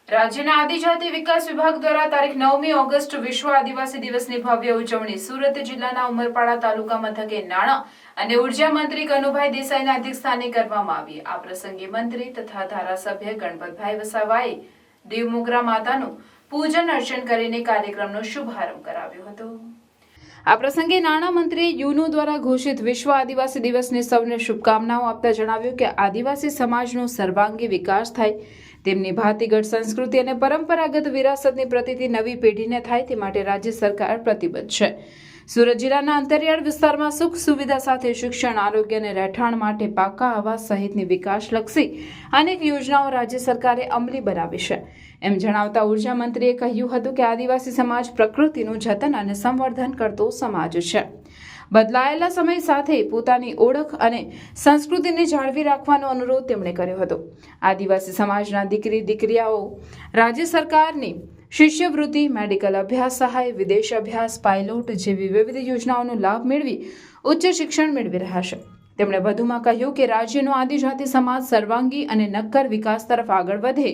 રાજ્યના આદિજાતિ વિકાસ વિભાગ દ્વારા તારીખ 9મી ઓગસ્ટ વિશ્વ આદિવાસી દિવસની ભવ્ય ઉજવણી સુરત જિલ્લાના ઉમરપાડા તાલુકા મથકે નાણાં અને ઉર્જા મંત્રી કનુભાઈ દેસાઈના અધ્યક્ષસ્થાને કરવામાં આવી। આ પ્રસંગે મંત્રી તથા ધારાસભ્ય ગણપતભાઈ વસાવાએ દેવમોગરા માતાનું પૂજન અર્ચન કરીને કાર્યક્રમનો શુભારંભ કરાવ્યો હતો। આ પ્રસંગે નાણાં મંત્રી યુનો દ્વારા ઘોષિત વિશ્વ આદિવાસી દિવસની સૌને શુભકામનાઓ આપતા જણાવ્યું કે આદિવાસી સમાજનો સર્વાંગી વિકાસ થાય, તેમની ભાતીગળ સંસ્કૃતિ અને પરંપરાગત વિરાસતની પ્રતિતિ નવી પેઢીને થાય તે માટે રાજ્ય સરકાર પ્રતિબદ્ધ છે। સુરત જિલ્લાના અંતરિયાળ વિસ્તારમાં સુખ સુવિધા સાથે શિક્ષણ, આરોગ્ય અને રહેઠાણ માટે પાકા આવાસ સહિતની વિકાસલક્ષી અનેક યોજનાઓ રાજ્ય સરકારે અમલી બનાવી છે એમ જણાવતા ઉર્જા મંત્રીએ કહ્યું હતું કે આદિવાસી સમાજ પ્રકૃતિનું જતન અને સંવર્ધન કરતો સમાજ છે। બદલાયેલા સમય સાથે પોતાની ઓળખ અને સંસ્કૃતિને જાળવી રાખવાનો અનુરોધ તેમણે કર્યો હતો। આદિવાસી સમાજના દીકરીઓ રાજ્ય સરકારની શિષ્યવૃત્તિ, મેડિકલ અભ્યાસ સહાય, વિદેશ અભ્યાસ, પાયલોટ જેવી વિવિધ યોજનાઓનો લાભ મેળવી ઉચ્ચ શિક્ષણ મેળવી રહ્યા છે। તેમણે વધુમાં કહ્યું કે રાજ્યનો આદિજાતિ સમાજ સર્વાંગી અને નક્કર વિકાસ તરફ આગળ વધે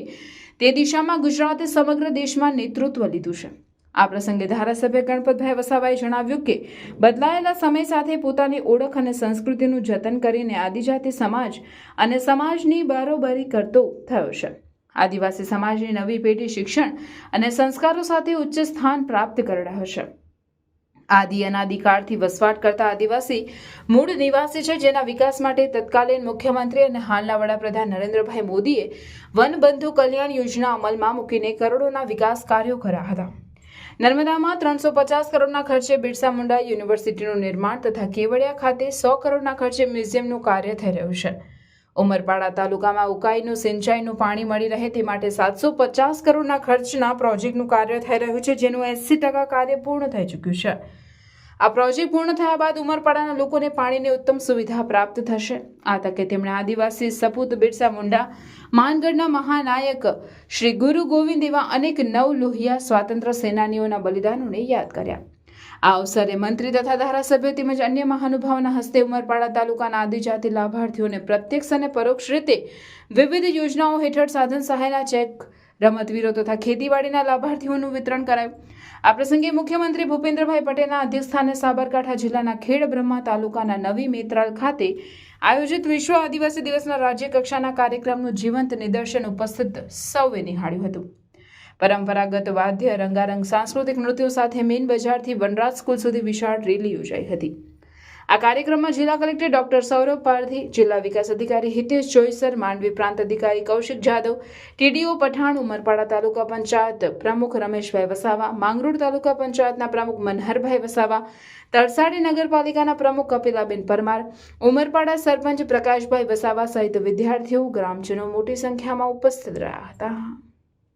તે દિશામાં ગુજરાતે સમગ્ર દેશમાં નેતૃત્વ લીધું છે। આ પ્રસંગે ધારાસભ્ય ગણપતભાઈ વસાવાએ જણાવ્યું કે બદલાયેલા સમય સાથે પોતાની ઓળખ અને સંસ્કૃતિનું જતન કરીને આદિજાતિ સમાજ અને સમાજની બારોબારી કરતો થયો છે। આદિવાસી સમાજની નવી પેઢી શિક્ષણ અને સંસ્કારો સાથે ઉચ્ચ સ્થાન પ્રાપ્ત કરી રહ્યો છે। આદિ અનાદિકાળથી વસવાટ કરતા આદિવાસી મૂળ નિવાસી છે, જેના વિકાસ માટે તત્કાલીન મુખ્યમંત્રી અને હાલના વડાપ્રધાન નરેન્દ્રભાઈ મોદીએ વનબંધુ કલ્યાણ યોજના અમલમાં મૂકીને કરોડોના વિકાસ કાર્યો કર્યા હતા। નર્મદામાં 350 કરોડના ખર્ચે બિરસા મુંડા યુનિવર્સિટીનું નિર્માણ તથા કેવડિયા ખાતે 100 કરોડના ખર્ચે મ્યુઝિયમનું કાર્ય થઈ રહ્યું છે। ઉમરપાડા તાલુકામાં ઉકાઈનું સિંચાઈનું પાણી મળી રહે તે માટે 750 કરોડના ખર્ચના પ્રોજેક્ટનું કાર્ય થઈ રહ્યું છે, જેનું 80% કાર્ય પૂર્ણ થઈ ચૂક્યું છે। આ પ્રોજેક્ટ પૂર્ણ થયા બાદ ઉમરપાડાના લોકોને પાણીની ઉત્તમ સુવિધા પ્રાપ્ત થશે। આ તકે તેમણે આદિવાસી સપૂત બિરસા મુંડા, માનગઢના મહાનાયક શ્રી ગુરુ ગોવિંદ એવા અનેક નવલોહિયા સ્વાતંત્ર્ય સેનાનીઓના બલિદાનોને યાદ કર્યા। આ અવસરે મંત્રી તથા ધારાસભ્યો તેમજ અન્ય મહાનુભાવોના હસ્તે ઉમરપાડા તાલુકાના આદિજાતિ લાભાર્થીઓને પ્રત્યક્ષ અને પરોક્ષ રીતે વિવિધ યોજનાઓ હેઠળ સાધન સહાયના ચેક, રમતવીરો તથા ખેતીવાડીના લાભાર્થીઓનું વિતરણ કરાયું। આ પ્રસંગે મુખ્યમંત્રી ભૂપેન્દ્રભાઈ પટેલના અધ્યક્ષસ્થાને સાબરકાંઠા જિલ્લાના ખેડબ્રહ્મા તાલુકાના નવી મેત્રાલ ખાતે આયોજિત વિશ્વ આદિવાસી દિવસના રાજ્ય કક્ષાના કાર્યક્રમનું જીવંત નિદર્શન ઉપસ્થિત સૌએ નિહાળ્યું હતું। પરંપરાગત વાદ્ય, રંગારંગ સાંસ્કૃતિક નૃત્યો સાથે મેઇન બજારથી વનરાજ સ્કૂલ સુધી વિશાળ રેલી યોજાઈ હતી। આ કાર્યક્રમમાં જિલ્લા કલેક્ટર ડોક્ટર સૌરભ પારધી, જિલ્લા વિકાસ અધિકારી હિતેશ જોઈસર, માંડવી પ્રાંત અધિકારી કૌશિક જાદવ, ટીડીઓ પઠાણ, ઉમરપાડા તાલુકા પંચાયત પ્રમુખ રમેશભાઈ વસાવા, માંગરોળ તાલુકા પંચાયતના પ્રમુખ મનહરભાઈ વસાવા, તળસાડી નગરપાલિકાના પ્રમુખ કપિલાબેન પરમાર, ઉમરપાડા સરપંચ પ્રકાશભાઈ વસાવા સહિત વિદ્યાર્થીઓ, ગ્રામજનો મોટી સંખ્યામાં ઉપસ્થિત રહ્યા હતા।